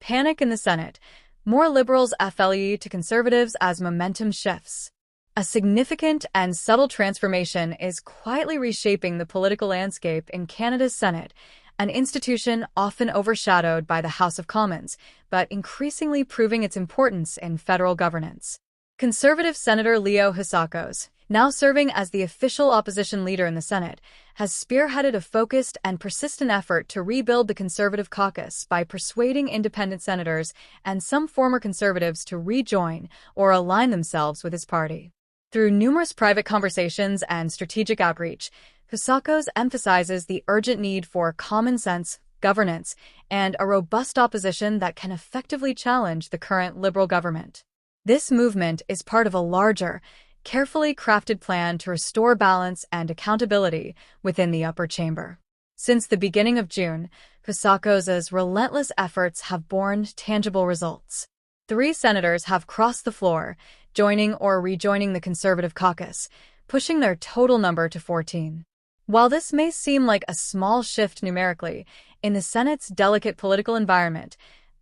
Panic in the Senate. More Liberals flee to Conservatives as momentum shifts. A significant and subtle transformation is quietly reshaping the political landscape in Canada's Senate, an institution often overshadowed by the House of Commons, but increasingly proving its importance in federal governance. Conservative Senator Leo Housakos, now serving as the official opposition leader in the Senate, has spearheaded a focused and persistent effort to rebuild the Conservative caucus by persuading independent senators and some former Conservatives to rejoin or align themselves with his party. Through numerous private conversations and strategic outreach, Housakos emphasizes the urgent need for common sense, governance, and a robust opposition that can effectively challenge the current Liberal government. This movement is part of a larger, carefully crafted plan to restore balance and accountability within the upper chamber. Since the beginning of June, Housakos' relentless efforts have borne tangible results. 3 senators have crossed the floor, joining or rejoining the Conservative caucus, pushing their total number to 14. While this may seem like a small shift numerically, in the Senate's delicate political environment,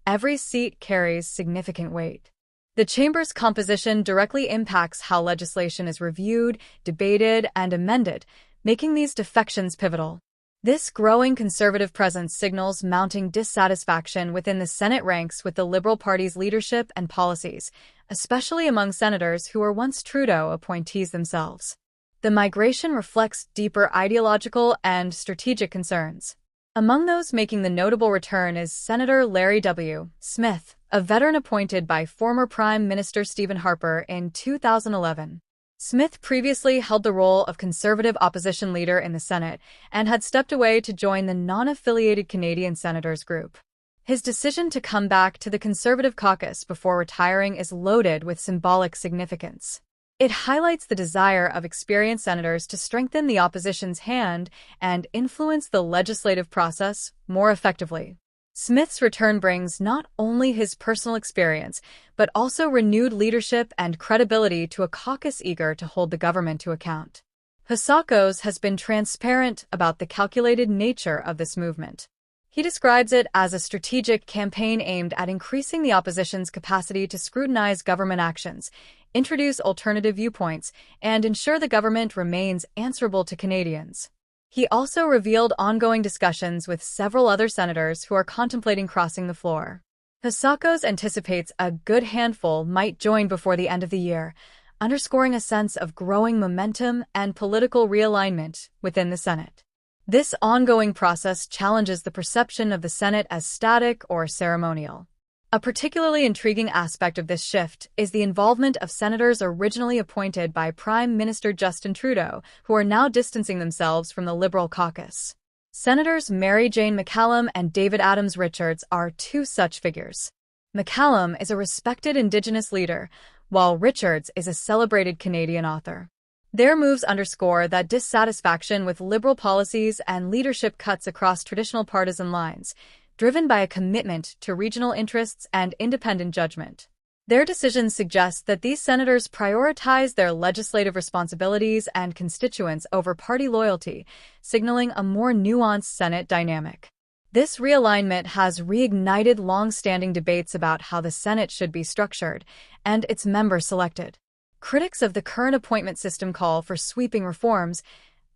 every seat carries significant weight. The chamber's composition directly impacts how legislation is reviewed, debated, and amended, making these defections pivotal. This growing Conservative presence signals mounting dissatisfaction within the Senate ranks with the Liberal Party's leadership and policies, especially among senators who were once Trudeau appointees themselves. The migration reflects deeper ideological and strategic concerns. Among those making the notable return is Senator Larry W. Smith, a veteran appointed by former Prime Minister Stephen Harper in 2011. Smith previously held the role of Conservative opposition leader in the Senate and had stepped away to join the non-affiliated Canadian Senators group. His decision to come back to the Conservative caucus before retiring is loaded with symbolic significance. It highlights the desire of experienced senators to strengthen the opposition's hand and influence the legislative process more effectively. Smith's return brings not only his personal experience, but also renewed leadership and credibility to a caucus eager to hold the government to account. Housakos has been transparent about the calculated nature of this movement. He describes it as a strategic campaign aimed at increasing the opposition's capacity to scrutinize government actions, introduce alternative viewpoints, and ensure the government remains answerable to Canadians. He also revealed ongoing discussions with several other senators who are contemplating crossing the floor. Housakos anticipates a good handful might join before the end of the year, underscoring a sense of growing momentum and political realignment within the Senate. This ongoing process challenges the perception of the Senate as static or ceremonial. A particularly intriguing aspect of this shift is the involvement of senators originally appointed by Prime Minister Justin Trudeau, who are now distancing themselves from the Liberal caucus. Senators Mary Jane McCallum and David Adams Richards are 2 such figures. McCallum is a respected Indigenous leader, while Richards is a celebrated Canadian author. Their moves underscore that dissatisfaction with Liberal policies and leadership cuts across traditional partisan lines, driven by a commitment to regional interests and independent judgment. Their decisions suggest that these senators prioritize their legislative responsibilities and constituents over party loyalty, signaling a more nuanced Senate dynamic. This realignment has reignited long-standing debates about how the Senate should be structured and its members selected. Critics of the current appointment system call for sweeping reforms,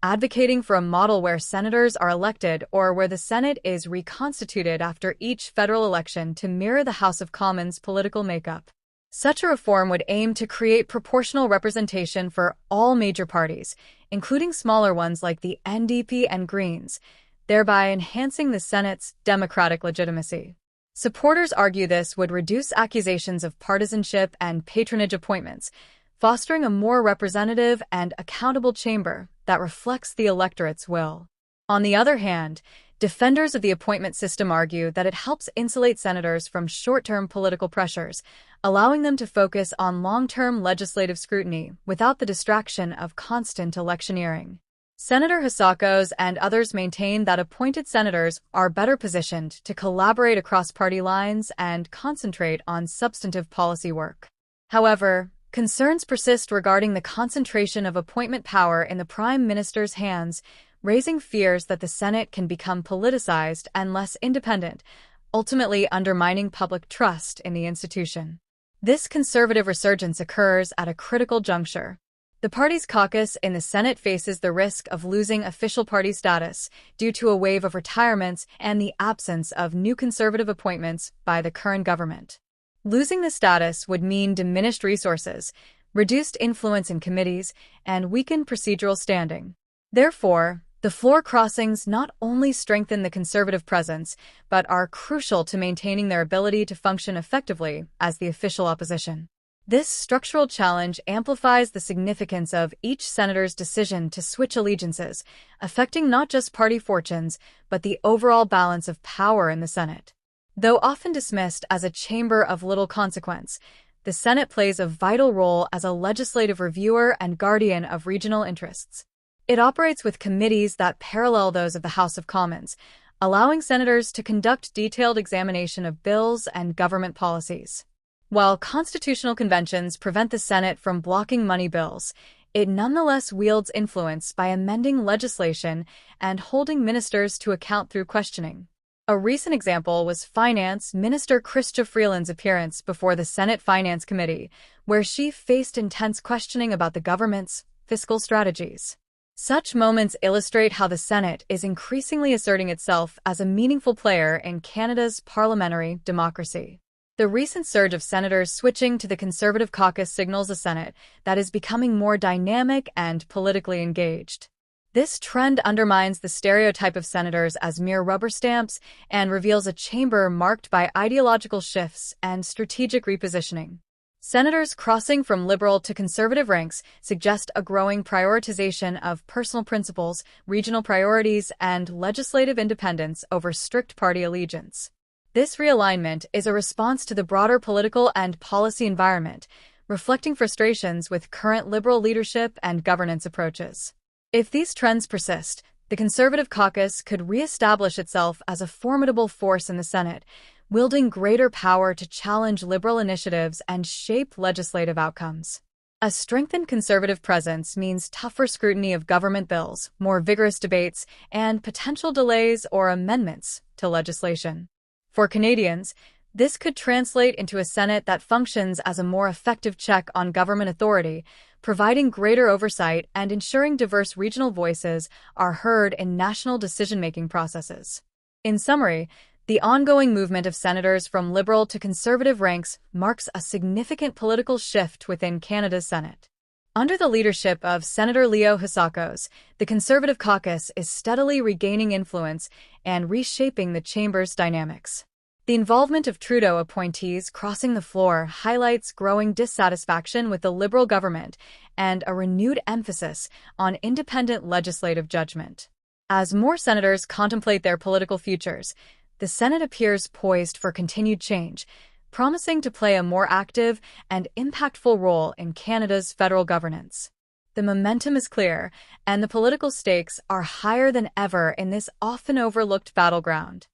advocating for a model where senators are elected or where the Senate is reconstituted after each federal election to mirror the House of Commons' political makeup. Such a reform would aim to create proportional representation for all major parties, including smaller ones like the NDP and Greens, thereby enhancing the Senate's democratic legitimacy. Supporters argue this would reduce accusations of partisanship and patronage appointments, fostering a more representative and accountable chamber that reflects the electorate's will. On the other hand, defenders of the appointment system argue that it helps insulate senators from short-term political pressures, allowing them to focus on long-term legislative scrutiny without the distraction of constant electioneering. Senator Housakos and others maintain that appointed senators are better positioned to collaborate across party lines and concentrate on substantive policy work. However, concerns persist regarding the concentration of appointment power in the Prime Minister's hands, raising fears that the Senate can become politicized and less independent, ultimately undermining public trust in the institution. This conservative resurgence occurs at a critical juncture. The party's caucus in the Senate faces the risk of losing official party status due to a wave of retirements and the absence of new conservative appointments by the current government. Losing the status would mean diminished resources, reduced influence in committees, and weakened procedural standing. Therefore, the floor crossings not only strengthen the conservative presence, but are crucial to maintaining their ability to function effectively as the official opposition. This structural challenge amplifies the significance of each senator's decision to switch allegiances, affecting not just party fortunes, but the overall balance of power in the Senate. Though often dismissed as a chamber of little consequence, the Senate plays a vital role as a legislative reviewer and guardian of regional interests. It operates with committees that parallel those of the House of Commons, allowing senators to conduct detailed examination of bills and government policies. While constitutional conventions prevent the Senate from blocking money bills, it nonetheless wields influence by amending legislation and holding ministers to account through questioning. A recent example was Finance Minister Chrystia Freeland's appearance before the Senate Finance Committee, where she faced intense questioning about the government's fiscal strategies. Such moments illustrate how the Senate is increasingly asserting itself as a meaningful player in Canada's parliamentary democracy. The recent surge of senators switching to the Conservative caucus signals a Senate that is becoming more dynamic and politically engaged. This trend undermines the stereotype of senators as mere rubber stamps and reveals a chamber marked by ideological shifts and strategic repositioning. Senators crossing from liberal to conservative ranks suggest a growing prioritization of personal principles, regional priorities, and legislative independence over strict party allegiance. This realignment is a response to the broader political and policy environment, reflecting frustrations with current liberal leadership and governance approaches. If these trends persist, the Conservative caucus could re-establish itself as a formidable force in the Senate, wielding greater power to challenge liberal initiatives and shape legislative outcomes. A strengthened conservative presence means tougher scrutiny of government bills, more vigorous debates, and potential delays or amendments to legislation. For Canadians, this could translate into a Senate that functions as a more effective check on government authority, providing greater oversight and ensuring diverse regional voices are heard in national decision-making processes. In summary, the ongoing movement of senators from liberal to conservative ranks marks a significant political shift within Canada's Senate. Under the leadership of Senator Leo Housakos, the Conservative caucus is steadily regaining influence and reshaping the chamber's dynamics. The involvement of Trudeau appointees crossing the floor highlights growing dissatisfaction with the Liberal government and a renewed emphasis on independent legislative judgment. As more senators contemplate their political futures, the Senate appears poised for continued change, promising to play a more active and impactful role in Canada's federal governance. The momentum is clear, and the political stakes are higher than ever in this often overlooked battleground.